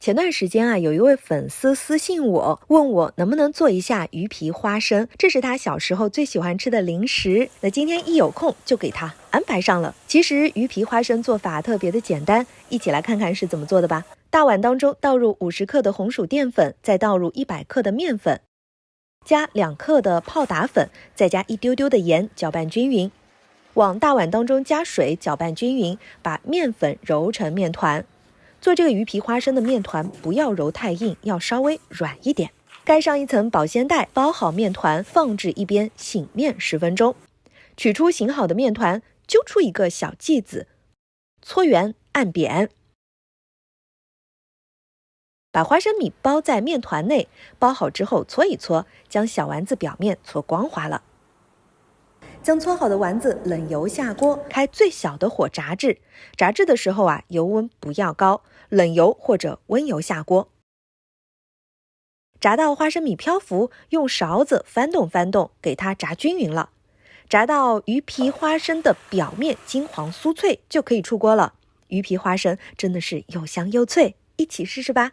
前段时间啊，有一位粉丝私信我，问我能不能做一下鱼皮花生，这是他小时候最喜欢吃的零食。那今天一有空就给他安排上了。其实鱼皮花生做法特别的简单，一起来看看是怎么做的吧。大碗当中倒入50克的红薯淀粉，再倒入100克的面粉，加2克的泡打粉，再加一丢丢的盐，搅拌均匀。往大碗当中加水，搅拌均匀，把面粉揉成面团。做这个鱼皮花生的面团不要揉太硬，要稍微软一点。盖上一层保鲜袋，包好面团，放置一边醒面10分钟。取出醒好的面团，揪出一个小剂子，搓圆按扁。把花生米包在面团内，包好之后搓一搓，将小丸子表面搓光滑了。将搓好的丸子冷油下锅，开最小的火炸制。炸制的时候啊，油温不要高，冷油或者温油下锅。炸到花生米漂浮，用勺子翻动翻动，给它炸均匀了。炸到鱼皮花生的表面金黄酥脆，就可以出锅了。鱼皮花生真的是又香又脆，一起试试吧。